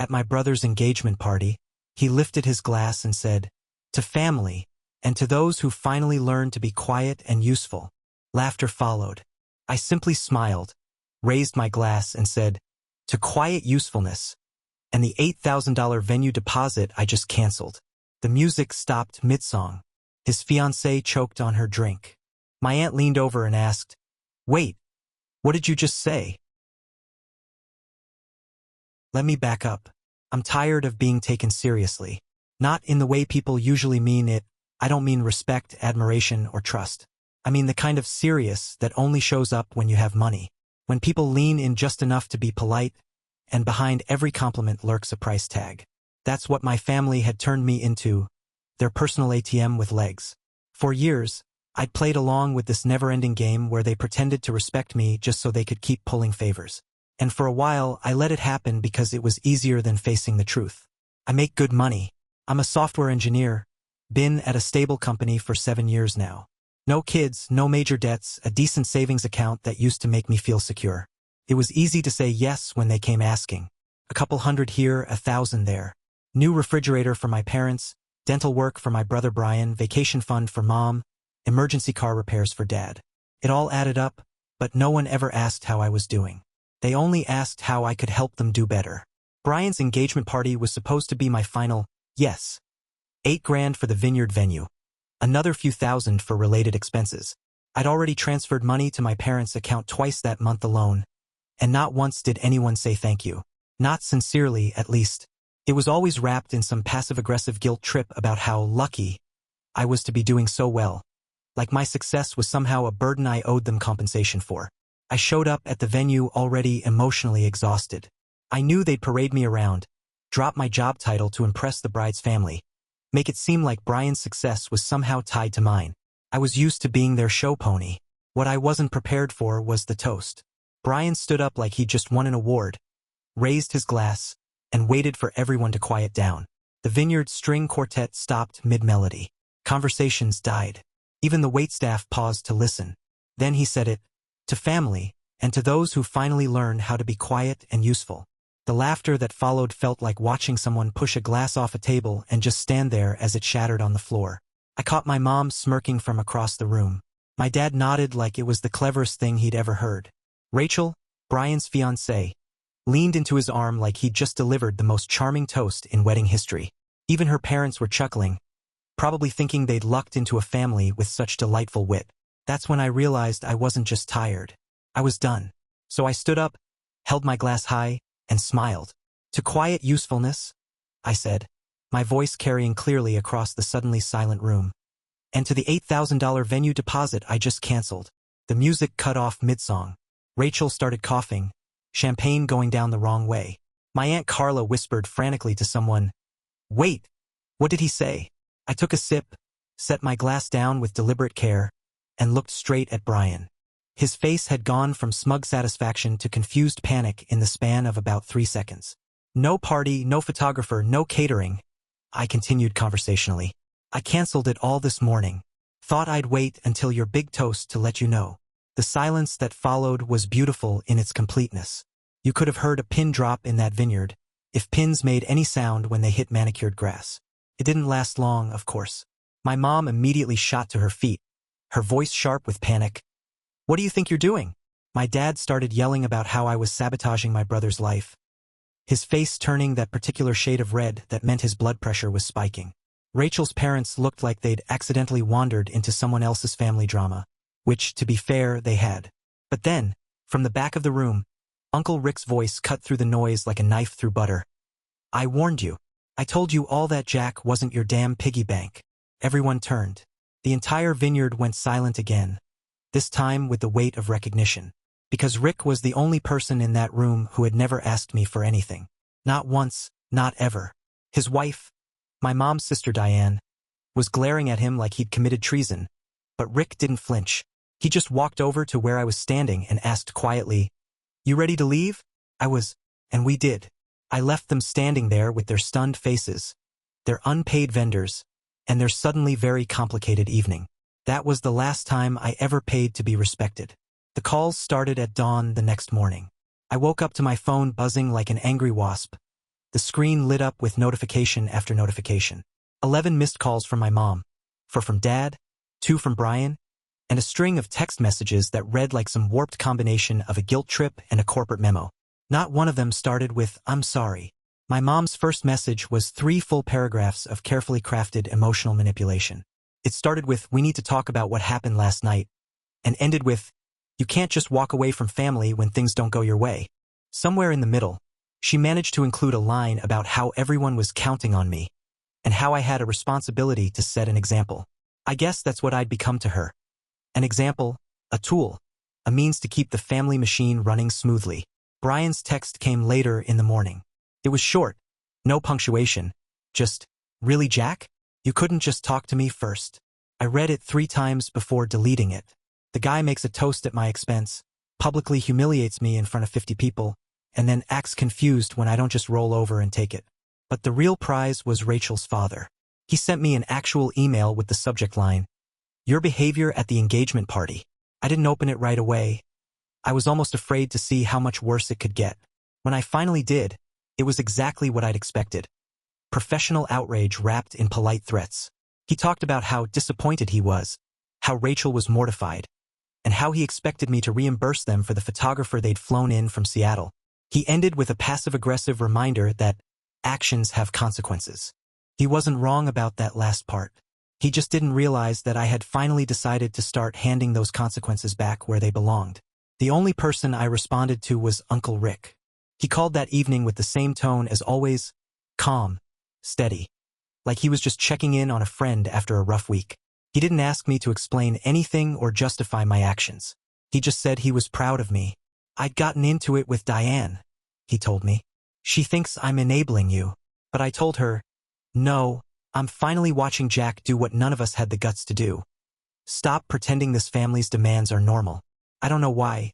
At my brother's engagement party, he lifted his glass and said, "To family, and to those who finally learned to be quiet and useful." Laughter followed. I simply smiled, raised my glass and said, "To quiet usefulness," and the $8,000 venue deposit I just canceled. The music stopped mid-song. His fiancée choked on her drink. My aunt leaned over and asked, "Wait, what did you just say?" Let me back up. I'm tired of being taken seriously. Not in the way people usually mean it. I don't mean respect, admiration, or trust. I mean the kind of serious that only shows up when you have money. When people lean in just enough to be polite, and behind every compliment lurks a price tag. That's what my family had turned me into, their personal ATM with legs. For years, I'd played along with this never-ending game where they pretended to respect me just so they could keep pulling favors. And for a while, I let it happen because it was easier than facing the truth. I make good money. I'm a software engineer, been at a stable company for 7 years now. No kids, no major debts, a decent savings account that used to make me feel secure. It was easy to say yes when they came asking. A couple hundred here, 1,000 there. New refrigerator for my parents, dental work for my brother Brian, vacation fund for mom, emergency car repairs for dad. It all added up, but no one ever asked how I was doing. They only asked how I could help them do better. Brian's engagement party was supposed to be my final yes. $8,000 for the vineyard venue. Another few thousand for related expenses. I'd already transferred money to my parents' account twice that month alone, and not once did anyone say thank you. Not sincerely, at least. It was always wrapped in some passive-aggressive guilt trip about how lucky I was to be doing so well. Like my success was somehow a burden I owed them compensation for. I showed up at the venue already emotionally exhausted. I knew they'd parade me around, drop my job title to impress the bride's family, make it seem like Brian's success was somehow tied to mine. I was used to being their show pony. What I wasn't prepared for was the toast. Brian stood up like he'd just won an award, raised his glass, and waited for everyone to quiet down. The vineyard string quartet stopped mid-melody. Conversations died. Even the waitstaff paused to listen. Then he said it, "To family, and to those who finally learn how to be quiet and useful." The laughter that followed felt like watching someone push a glass off a table and just stand there as it shattered on the floor. I caught my mom smirking from across the room. My dad nodded like it was the cleverest thing he'd ever heard. Rachel, Brian's fiancée, leaned into his arm like he'd just delivered the most charming toast in wedding history. Even her parents were chuckling, probably thinking they'd lucked into a family with such delightful wit. That's when I realized I wasn't just tired. I was done. So I stood up, held my glass high, and smiled. "To quiet usefulness," I said, my voice carrying clearly across the suddenly silent room. "And to the $8,000 venue deposit I just canceled." The music cut off mid-song. Rachel started coughing, champagne going down the wrong way. My Aunt Carla whispered frantically to someone, "Wait, what did he say?" I took a sip, set my glass down with deliberate care, and looked straight at Brian. His face had gone from smug satisfaction to confused panic in the span of about 3 seconds. "No party, no photographer, no catering," I continued conversationally. "I canceled it all this morning. Thought I'd wait until your big toast to let you know." The silence that followed was beautiful in its completeness. You could have heard a pin drop in that vineyard, if pins made any sound when they hit manicured grass. It didn't last long, of course. My mom immediately shot to her feet, her voice sharp with panic. "What do you think you're doing?" My dad started yelling about how I was sabotaging my brother's life, his face turning that particular shade of red that meant his blood pressure was spiking. Rachel's parents looked like they'd accidentally wandered into someone else's family drama, which, to be fair, they had. But then, from the back of the room, Uncle Rick's voice cut through the noise like a knife through butter. "I warned you. I told you all that Jack wasn't your damn piggy bank." Everyone turned. The entire vineyard went silent again, this time with the weight of recognition. Because Rick was the only person in that room who had never asked me for anything. Not once, not ever. His wife, my mom's sister Diane, was glaring at him like he'd committed treason. But Rick didn't flinch. He just walked over to where I was standing and asked quietly, "You ready to leave?" I was, and we did. I left them standing there with their stunned faces, their unpaid vendors, and their suddenly very complicated evening. That was the last time I ever paid to be respected. The calls started at dawn the next morning. I woke up to my phone buzzing like an angry wasp. The screen lit up with notification after notification. 11 missed calls from my mom, 4 from Dad, 2 from Brian, and a string of text messages that read like some warped combination of a guilt trip and a corporate memo. Not one of them started with, "I'm sorry." My mom's first message was 3 full paragraphs of carefully crafted emotional manipulation. It started with, "We need to talk about what happened last night," and ended with, "You can't just walk away from family when things don't go your way." Somewhere in the middle, she managed to include a line about how everyone was counting on me, and how I had a responsibility to set an example. I guess that's what I'd become to her. An example, a tool, a means to keep the family machine running smoothly. Brian's text came later in the morning. It was short, no punctuation, just, "Really, Jack? You couldn't just talk to me first?" I read it 3 times before deleting it. The guy makes a toast at my expense, publicly humiliates me in front of 50 people, and then acts confused when I don't just roll over and take it. But the real prize was Rachel's father. He sent me an actual email with the subject line, "Your behavior at the engagement party." I didn't open it right away. I was almost afraid to see how much worse it could get. When I finally did, it was exactly what I'd expected. Professional outrage wrapped in polite threats. He talked about how disappointed he was, how Rachel was mortified, and how he expected me to reimburse them for the photographer they'd flown in from Seattle. He ended with a passive-aggressive reminder that actions have consequences. He wasn't wrong about that last part. He just didn't realize that I had finally decided to start handing those consequences back where they belonged. The only person I responded to was Uncle Rick. He called that evening with the same tone as always, calm, steady, like he was just checking in on a friend after a rough week. He didn't ask me to explain anything or justify my actions. He just said he was proud of me. "I'd gotten into it with Diane," he told me. "She thinks I'm enabling you." But I told her, "No, I'm finally watching Jack do what none of us had the guts to do. Stop pretending this family's demands are normal." I don't know why,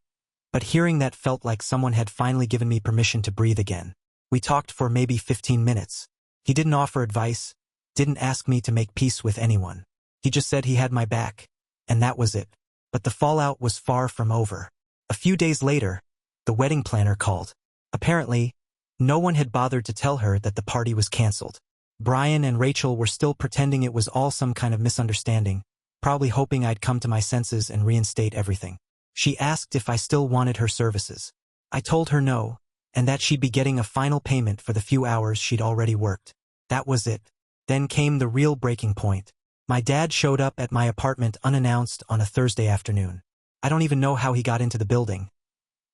but hearing that felt like someone had finally given me permission to breathe again. We talked for maybe 15 minutes. He didn't offer advice, didn't ask me to make peace with anyone. He just said he had my back, and that was it. But the fallout was far from over. A few days later, the wedding planner called. Apparently, no one had bothered to tell her that the party was canceled. Brian and Rachel were still pretending it was all some kind of misunderstanding, probably hoping I'd come to my senses and reinstate everything. She asked if I still wanted her services. I told her no, and that she'd be getting a final payment for the few hours she'd already worked. That was it. Then came the real breaking point. My dad showed up at my apartment unannounced on a Thursday afternoon. I don't even know how he got into the building.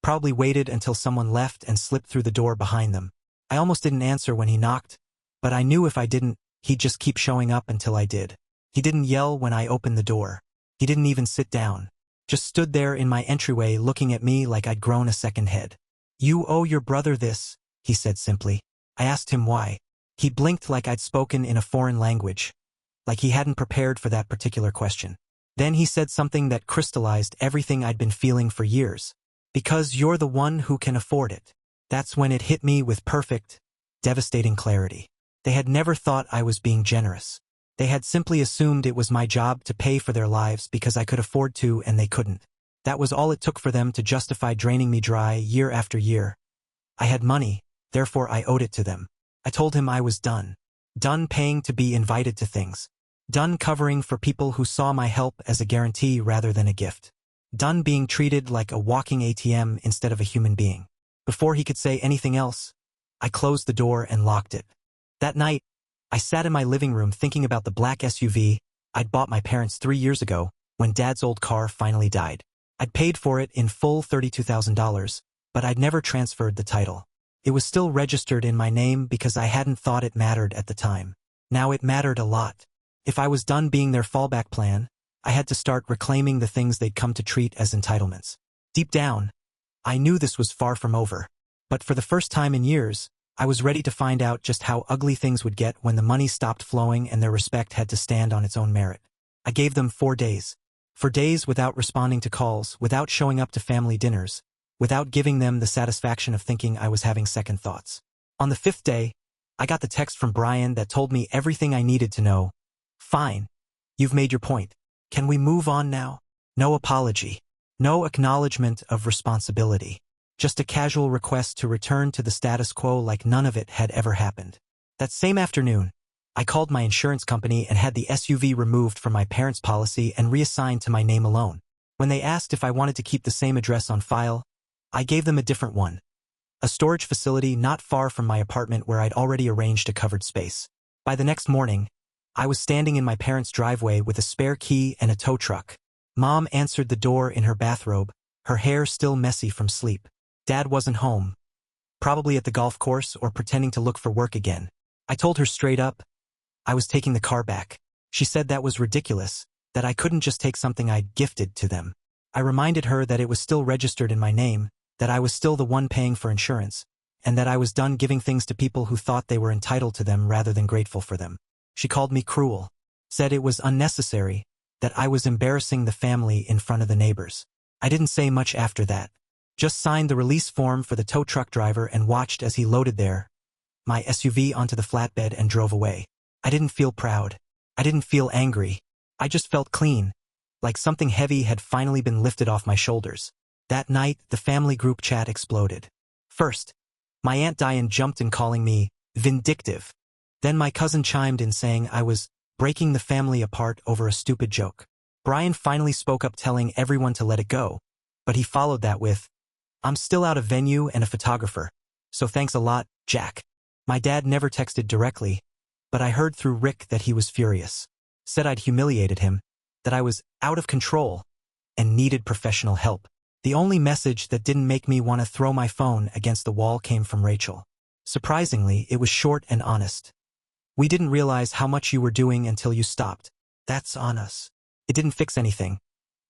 Probably waited until someone left and slipped through the door behind them. I almost didn't answer when he knocked, but I knew if I didn't, he'd just keep showing up until I did. He didn't yell when I opened the door. He didn't even sit down. Just stood there in my entryway looking at me like I'd grown a second head. "You owe your brother this," he said simply. I asked him why. He blinked like I'd spoken in a foreign language, like he hadn't prepared for that particular question. Then he said something that crystallized everything I'd been feeling for years. "Because you're the one who can afford it." That's when it hit me with perfect, devastating clarity. They had never thought I was being generous. They had simply assumed it was my job to pay for their lives because I could afford to and they couldn't. That was all it took for them to justify draining me dry year after year. I had money, therefore I owed it to them. I told him I was done. Done paying to be invited to things. Done covering for people who saw my help as a guarantee rather than a gift. Done being treated like a walking ATM instead of a human being. Before he could say anything else, I closed the door and locked it. That night, I sat in my living room thinking about the black SUV I'd bought my parents 3 years ago when Dad's old car finally died. I'd paid for it in full $32,000, but I'd never transferred the title. It was still registered in my name because I hadn't thought it mattered at the time. Now it mattered a lot. If I was done being their fallback plan, I had to start reclaiming the things they'd come to treat as entitlements. Deep down, I knew this was far from over. But for the first time in years, I was ready to find out just how ugly things would get when the money stopped flowing and their respect had to stand on its own merit. I gave them 4 days. 4 days without responding to calls, without showing up to family dinners, without giving them the satisfaction of thinking I was having second thoughts. On the 5th day, I got the text from Brian that told me everything I needed to know. "Fine. You've made your point. Can we move on now?" No apology. No acknowledgement of responsibility. Just a casual request to return to the status quo like none of it had ever happened. That same afternoon, I called my insurance company and had the SUV removed from my parents' policy and reassigned to my name alone. When they asked if I wanted to keep the same address on file, I gave them a different one. A storage facility not far from my apartment where I'd already arranged a covered space. By the next morning, I was standing in my parents' driveway with a spare key and a tow truck. Mom answered the door in her bathrobe, her hair still messy from sleep. Dad wasn't home, probably at the golf course or pretending to look for work again. I told her straight up, I was taking the car back. She said that was ridiculous, that I couldn't just take something I'd gifted to them. I reminded her that it was still registered in my name, that I was still the one paying for insurance, and that I was done giving things to people who thought they were entitled to them rather than grateful for them. She called me cruel, said it was unnecessary, that I was embarrassing the family in front of the neighbors. I didn't say much after that. Just signed the release form for the tow truck driver and watched as he loaded my SUV onto the flatbed and drove away. I didn't feel proud. I didn't feel angry. I just felt clean, like something heavy had finally been lifted off my shoulders. That night, the family group chat exploded. First, my Aunt Diane jumped in calling me vindictive. Then my cousin chimed in saying I was breaking the family apart over a stupid joke. Brian finally spoke up telling everyone to let it go, but he followed that with, I'm still out of venue and a photographer, so thanks a lot, Jack. My dad never texted directly, but I heard through Rick that he was furious. Said I'd humiliated him, that I was out of control, and needed professional help. The only message that didn't make me want to throw my phone against the wall came from Rachel. Surprisingly, it was short and honest. We didn't realize how much you were doing until you stopped. That's on us. It didn't fix anything,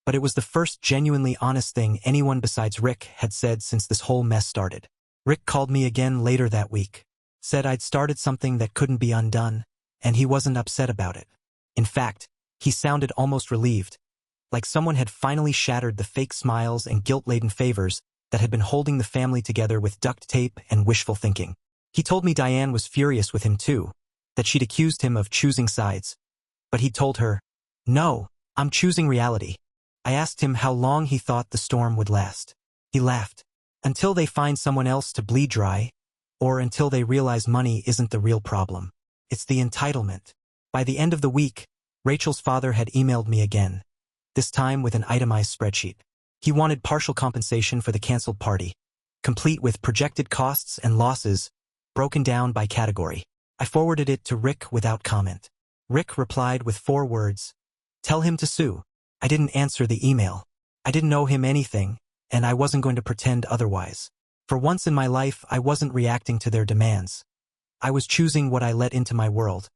but it was the first genuinely honest thing anyone besides Rick had said since this whole mess started. Rick called me again later that week. Said I'd started something that couldn't be undone, and he wasn't upset about it. In fact, he sounded almost relieved, like someone had finally shattered the fake smiles and guilt-laden favors that had been holding the family together with duct tape and wishful thinking. He told me Diane was furious with him too, that she'd accused him of choosing sides. But he told her, no, I'm choosing reality. I asked him how long he thought the storm would last. He laughed. Until they find someone else to bleed dry, or until they realize money isn't the real problem. It's the entitlement. By the end of the week, Rachel's father had emailed me again, this time with an itemized spreadsheet. He wanted partial compensation for the canceled party, complete with projected costs and losses, broken down by category. I forwarded it to Rick without comment. Rick replied with 4 words, tell him to sue. I didn't answer the email. I didn't know him anything, and I wasn't going to pretend otherwise. For once in my life, I wasn't reacting to their demands. I was choosing what I let into my world,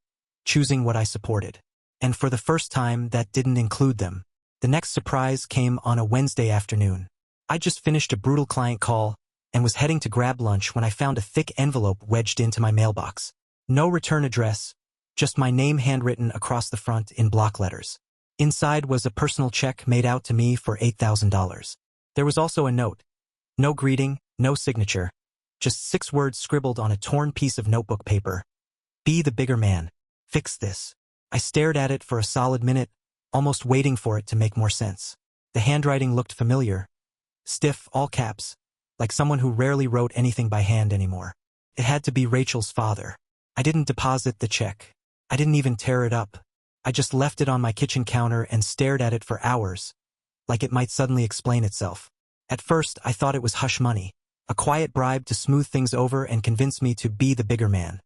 choosing what I supported. And for the first time, that didn't include them. The next surprise came on a Wednesday afternoon. I just finished a brutal client call and was heading to grab lunch when I found a thick envelope wedged into my mailbox. No return address, just my name handwritten across the front in block letters. Inside was a personal check made out to me for $8,000. There was also a note. No greeting, no signature, just 6 words scribbled on a torn piece of notebook paper. Be the bigger man. Fix this. I stared at it for a solid minute, almost waiting for it to make more sense. The handwriting looked familiar. Stiff, all caps, like someone who rarely wrote anything by hand anymore. It had to be Rachel's father. I didn't deposit the check. I didn't even tear it up. I just left it on my kitchen counter and stared at it for hours, like it might suddenly explain itself. At first, I thought it was hush money, a quiet bribe to smooth things over and convince me to be the bigger man,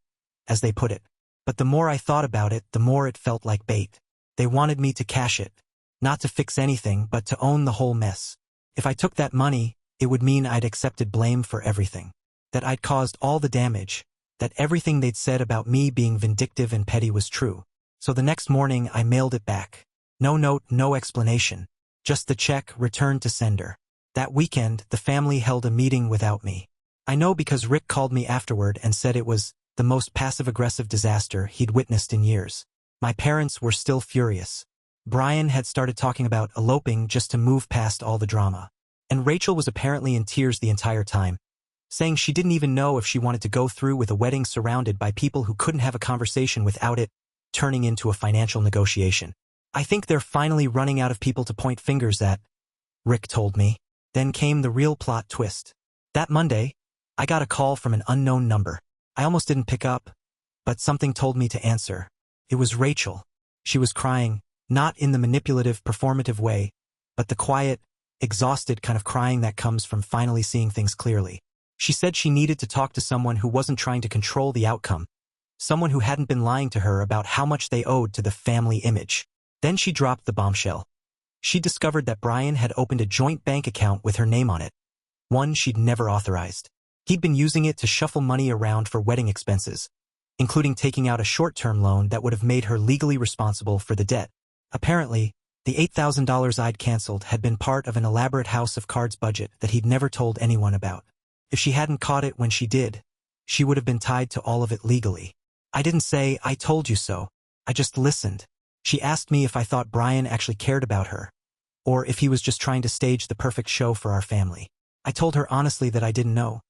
as they put it. But the more I thought about it, the more it felt like bait. They wanted me to cash it, not to fix anything, but to own the whole mess. If I took that money, it would mean I'd accepted blame for everything, that I'd caused all the damage, that everything they'd said about me being vindictive and petty was true. So the next morning, I mailed it back. No note, no explanation, just the check returned to sender. That weekend, the family held a meeting without me. I know because Rick called me afterward and said it was the most passive-aggressive disaster he'd witnessed in years. My parents were still furious. Brian had started talking about eloping just to move past all the drama. And Rachel was apparently in tears the entire time, saying she didn't even know if she wanted to go through with a wedding surrounded by people who couldn't have a conversation without it turning into a financial negotiation. I think they're finally running out of people to point fingers at, Rick told me. Then came the real plot twist. That Monday, I got a call from an unknown number. I almost didn't pick up, but something told me to answer. It was Rachel. She was crying, not in the manipulative, performative way, but the quiet, exhausted kind of crying that comes from finally seeing things clearly. She said she needed to talk to someone who wasn't trying to control the outcome, someone who hadn't been lying to her about how much they owed to the family image. Then she dropped the bombshell. She discovered that Brian had opened a joint bank account with her name on it, one she'd never authorized. He'd been using it to shuffle money around for wedding expenses, including taking out a short-term loan that would have made her legally responsible for the debt. Apparently, the $8,000 I'd canceled had been part of an elaborate House of Cards budget that he'd never told anyone about. If she hadn't caught it when she did, she would have been tied to all of it legally. I didn't say, "I told you so." I just listened. She asked me if I thought Brian actually cared about her, or if he was just trying to stage the perfect show for our family. I told her honestly that I didn't know,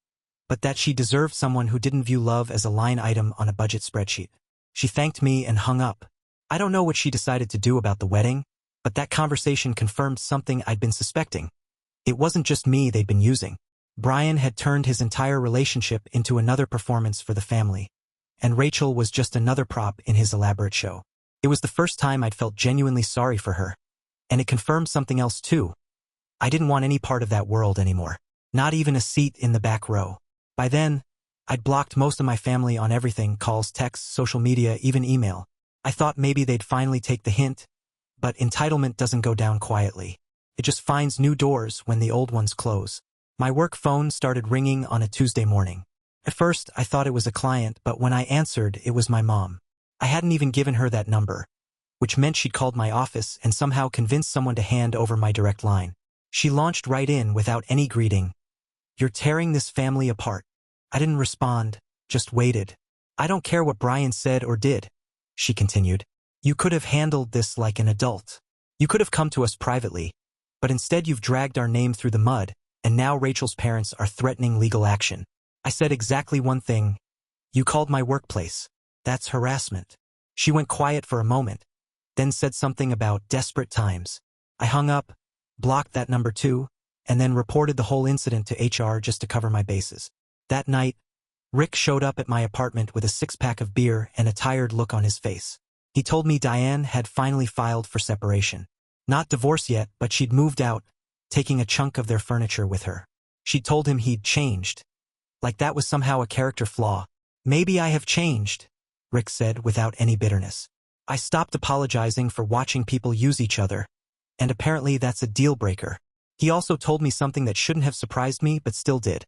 but that she deserved someone who didn't view love as a line item on a budget spreadsheet. She thanked me and hung up. I don't know what she decided to do about the wedding, but that conversation confirmed something I'd been suspecting. It wasn't just me they'd been using. Brian had turned his entire relationship into another performance for the family, and Rachel was just another prop in his elaborate show. It was the first time I'd felt genuinely sorry for her, and it confirmed something else too. I didn't want any part of that world anymore, not even a seat in the back row. By then, I'd blocked most of my family on everything: calls, texts, social media, even email. I thought maybe they'd finally take the hint, but entitlement doesn't go down quietly. It just finds new doors when the old ones close. My work phone started ringing on a Tuesday morning. At first, I thought it was a client, but when I answered, it was my mom. I hadn't even given her that number, which meant she'd called my office and somehow convinced someone to hand over my direct line. She launched right in without any greeting. "You're tearing this family apart." I didn't respond, just waited. "I don't care what Brian said or did," she continued. "You could have handled this like an adult. You could have come to us privately, but instead you've dragged our name through the mud, and now Rachel's parents are threatening legal action." I said exactly one thing: "You called my workplace. That's harassment." She went quiet for a moment, then said something about desperate times. I hung up, blocked that number too, and then reported the whole incident to HR just to cover my bases. That night, Rick showed up at my apartment with a six-pack of beer and a tired look on his face. He told me Diane had finally filed for separation. Not divorce yet, but she'd moved out, taking a chunk of their furniture with her. She'd told him he'd changed, like that was somehow a character flaw. "Maybe I have changed," Rick said without any bitterness. I stopped apologizing for watching people use each other, and apparently that's a deal breaker. He also told me something that shouldn't have surprised me but still did.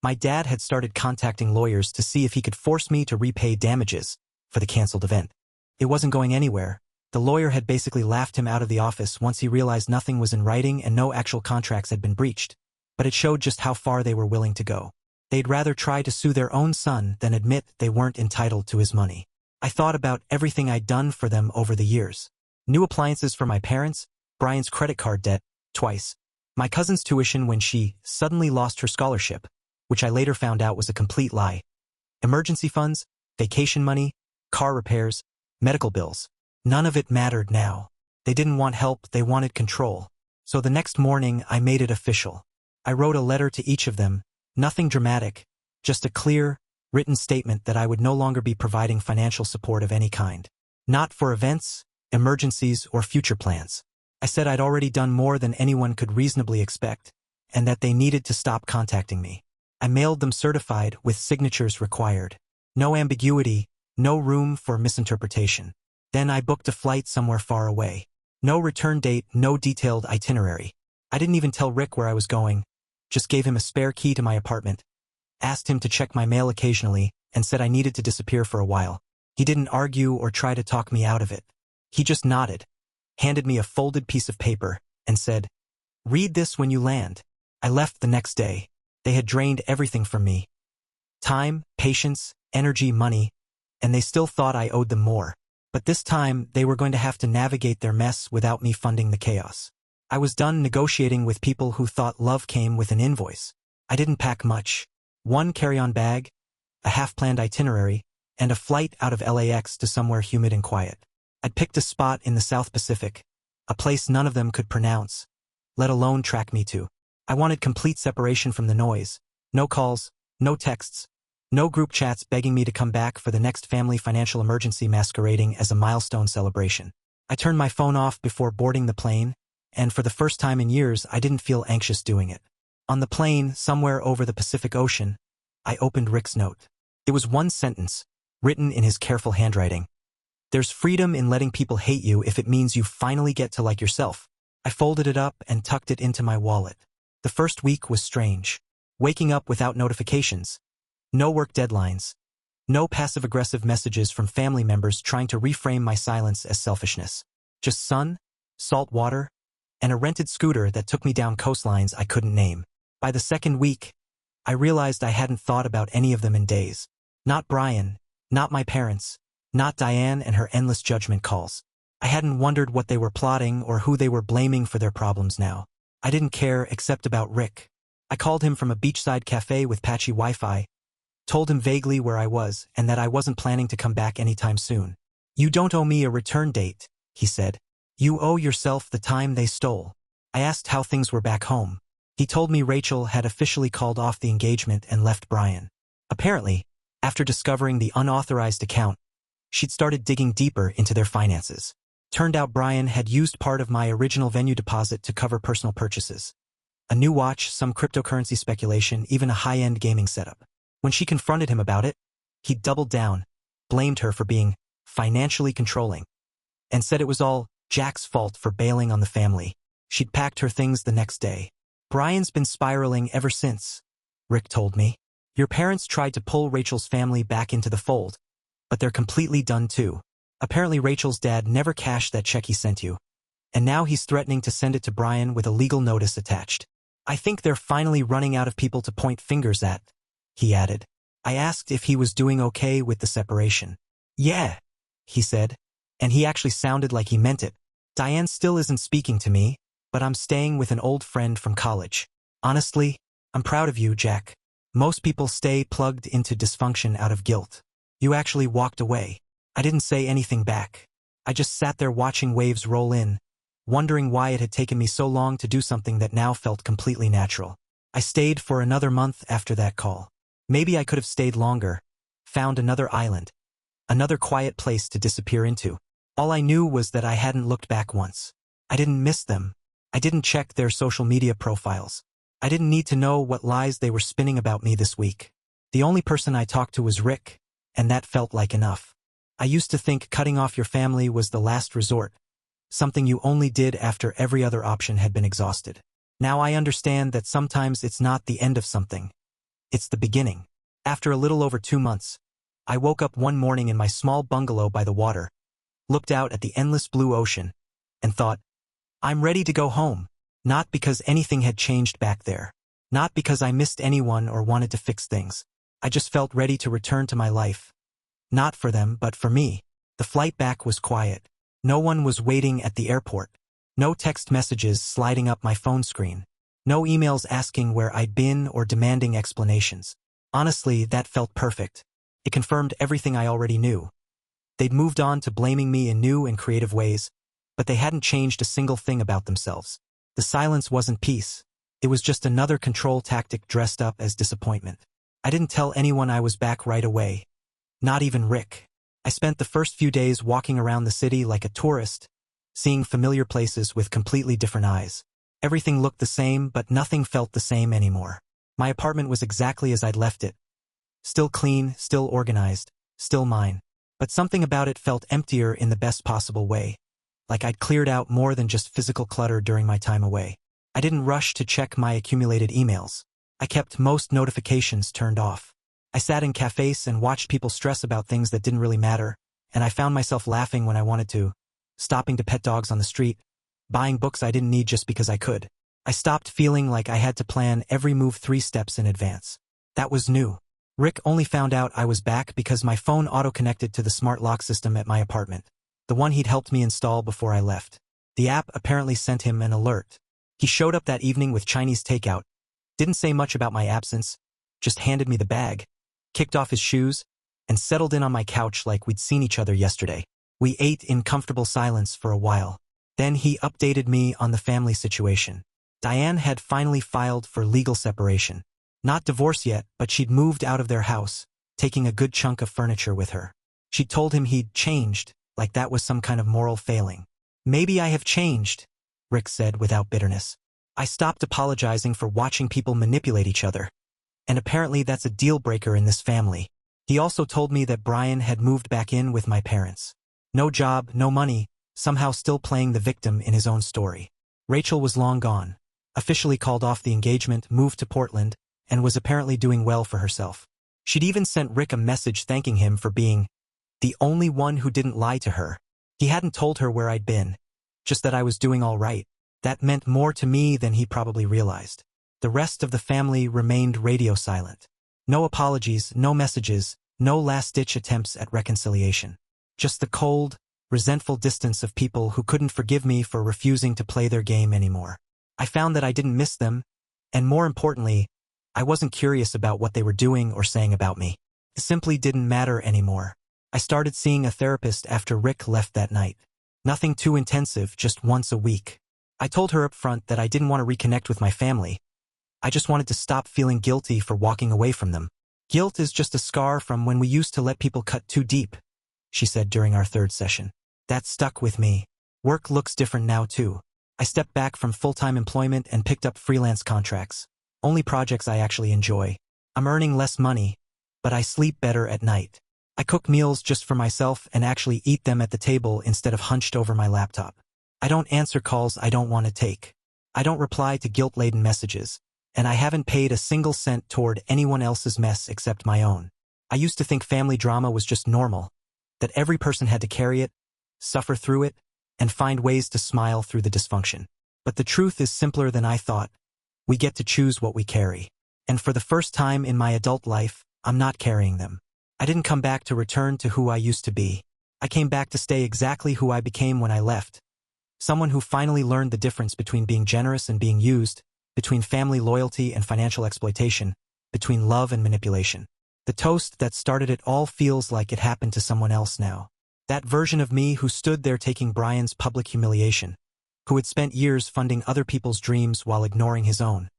My dad had started contacting lawyers to see if he could force me to repay damages for the canceled event. It wasn't going anywhere. The lawyer had basically laughed him out of the office once he realized nothing was in writing and no actual contracts had been breached. But it showed just how far they were willing to go. They'd rather try to sue their own son than admit they weren't entitled to his money. I thought about everything I'd done for them over the years. New appliances for my parents, Brian's credit card debt, twice, my cousin's tuition when she suddenly lost her scholarship, which I later found out was a complete lie, emergency funds, vacation money, car repairs, medical bills. None of it mattered now. They didn't want help, they wanted control. So the next morning, I made it official. I wrote a letter to each of them, nothing dramatic, just a clear, written statement that I would no longer be providing financial support of any kind. Not for events, emergencies, or future plans. I said I'd already done more than anyone could reasonably expect, and that they needed to stop contacting me. I mailed them certified with signatures required. No ambiguity, no room for misinterpretation. Then I booked a flight somewhere far away. No return date, no detailed itinerary. I didn't even tell Rick where I was going, just gave him a spare key to my apartment, asked him to check my mail occasionally, and said I needed to disappear for a while. He didn't argue or try to talk me out of it. He just nodded, handed me a folded piece of paper, and said, "Read this when you land." I left the next day. They had drained everything from me. Time, patience, energy, money, and they still thought I owed them more. But this time, they were going to have to navigate their mess without me funding the chaos. I was done negotiating with people who thought love came with an invoice. I didn't pack much. One carry-on bag, a half-planned itinerary, and a flight out of LAX to somewhere humid and quiet. I'd picked a spot in the South Pacific, a place none of them could pronounce, let alone track me to. I wanted complete separation from the noise, No calls, no texts, no group chats begging me to come back for the next family financial emergency masquerading as a milestone celebration. I turned my phone off before boarding the plane, and for the first time in years I didn't feel anxious doing it. On the plane, somewhere over the Pacific Ocean, I opened Rick's note. It was one sentence, written in his careful handwriting. There's freedom in letting people hate you if it means you finally get to like yourself. I folded it up and tucked it into my wallet. The first week was strange. Waking up without notifications. No work deadlines. No passive-aggressive messages from family members trying to reframe my silence as selfishness. Just sun, salt water, and a rented scooter that took me down coastlines I couldn't name. By the second week, I realized I hadn't thought about any of them in days. Not Brian, not my parents, not Diane and her endless judgment calls. I hadn't wondered what they were plotting or who they were blaming for their problems now. I didn't care except about Rick. I called him from a beachside cafe with patchy Wi-Fi, told him vaguely where I was and that I wasn't planning to come back anytime soon. You don't owe me a return date, he said. You owe yourself the time they stole. I asked how things were back home. He told me Rachel had officially called off the engagement and left Brian. Apparently, after discovering the unauthorized account, she'd started digging deeper into their finances. Turned out Brian had used part of my original venue deposit to cover personal purchases. A new watch, some cryptocurrency speculation, even a high-end gaming setup. When she confronted him about it, he doubled down, blamed her for being financially controlling, and said it was all Jack's fault for bailing on the family. She'd packed her things the next day. Brian's been spiraling ever since, Rick told me. Your parents tried to pull Rachel's family back into the fold, but they're completely done too. Apparently Rachel's dad never cashed that check he sent you, and now he's threatening to send it to Brian with a legal notice attached. I think they're finally running out of people to point fingers at, he added. I asked if he was doing okay with the separation. Yeah, he said, and he actually sounded like he meant it. Diane still isn't speaking to me, but I'm staying with an old friend from college. Honestly, I'm proud of you, Jack. Most people stay plugged into dysfunction out of guilt. You actually walked away. I didn't say anything back. I just sat there watching waves roll in, wondering why it had taken me so long to do something that now felt completely natural. I stayed for another month after that call. Maybe I could have stayed longer, found another island, another quiet place to disappear into. All I knew was that I hadn't looked back once. I didn't miss them. I didn't check their social media profiles. I didn't need to know what lies they were spinning about me this week. The only person I talked to was Rick, and that felt like enough. I used to think cutting off your family was the last resort, something you only did after every other option had been exhausted. Now I understand that sometimes it's not the end of something. It's the beginning. After a little over 2 months, I woke up one morning in my small bungalow by the water, looked out at the endless blue ocean, and thought, I'm ready to go home. Not because anything had changed back there. Not because I missed anyone or wanted to fix things. I just felt ready to return to my life. Not for them, but for me. The flight back was quiet. No one was waiting at the airport. No text messages sliding up my phone screen. No emails asking where I'd been or demanding explanations. Honestly, that felt perfect. It confirmed everything I already knew. They'd moved on to blaming me in new and creative ways, but they hadn't changed a single thing about themselves. The silence wasn't peace. It was just another control tactic dressed up as disappointment. I didn't tell anyone I was back right away. Not even Rick. I spent the first few days walking around the city like a tourist, seeing familiar places with completely different eyes. Everything looked the same, but nothing felt the same anymore. My apartment was exactly as I'd left it. Still clean, still organized, still mine. But something about it felt emptier in the best possible way. Like I'd cleared out more than just physical clutter during my time away. I didn't rush to check my accumulated emails. I kept most notifications turned off. I sat in cafes and watched people stress about things that didn't really matter, and I found myself laughing when I wanted to, stopping to pet dogs on the street, buying books I didn't need just because I could. I stopped feeling like I had to plan every move 3 steps in advance. That was new. Rick only found out I was back because my phone auto-connected to the smart lock system at my apartment, the one he'd helped me install before I left. The app apparently sent him an alert. He showed up that evening with Chinese takeout, didn't say much about my absence, just handed me the bag, kicked off his shoes, and settled in on my couch like we'd seen each other yesterday. We ate in comfortable silence for a while. Then he updated me on the family situation. Diane had finally filed for legal separation. Not divorced yet, but she'd moved out of their house, taking a good chunk of furniture with her. She'd told him he'd changed, like that was some kind of moral failing. Maybe I have changed, Rick said without bitterness. I stopped apologizing for watching people manipulate each other. And apparently that's a deal breaker in this family. He also told me that Brian had moved back in with my parents. No job, no money, somehow still playing the victim in his own story. Rachel was long gone, officially called off the engagement, moved to Portland, and was apparently doing well for herself. She'd even sent Rick a message thanking him for being the only one who didn't lie to her. He hadn't told her where I'd been, just that I was doing all right. That meant more to me than he probably realized. The rest of the family remained radio silent. No apologies, no messages, no last-ditch attempts at reconciliation. Just the cold, resentful distance of people who couldn't forgive me for refusing to play their game anymore. I found that I didn't miss them, and more importantly, I wasn't curious about what they were doing or saying about me. It simply didn't matter anymore. I started seeing a therapist after Rick left that night. Nothing too intensive, just once a week. I told her up front that I didn't want to reconnect with my family. I just wanted to stop feeling guilty for walking away from them. Guilt is just a scar from when we used to let people cut too deep, she said during our third session. That stuck with me. Work looks different now too. I stepped back from full-time employment and picked up freelance contracts. Only projects I actually enjoy. I'm earning less money, but I sleep better at night. I cook meals just for myself and actually eat them at the table instead of hunched over my laptop. I don't answer calls I don't want to take. I don't reply to guilt-laden messages. And I haven't paid a single cent toward anyone else's mess except my own. I used to think family drama was just normal, that every person had to carry it, suffer through it, and find ways to smile through the dysfunction. But the truth is simpler than I thought. We get to choose what we carry. And for the first time in my adult life, I'm not carrying them. I didn't come back to return to who I used to be. I came back to stay exactly who I became when I left. Someone who finally learned the difference between being generous and being used, between family loyalty and financial exploitation, between love and manipulation. The toast that started it all feels like it happened to someone else now. That version of me who stood there taking Brian's public humiliation, who had spent years funding other people's dreams while ignoring his own.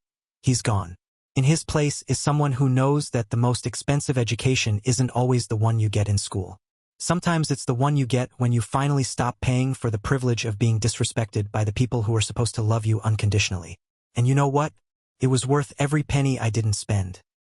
He's gone. In his place is someone who knows that the most expensive education isn't always the one you get in school. Sometimes it's the one you get when you finally stop paying for the privilege of being disrespected by the people who are supposed to love you unconditionally. And you know what? It was worth every penny I didn't spend.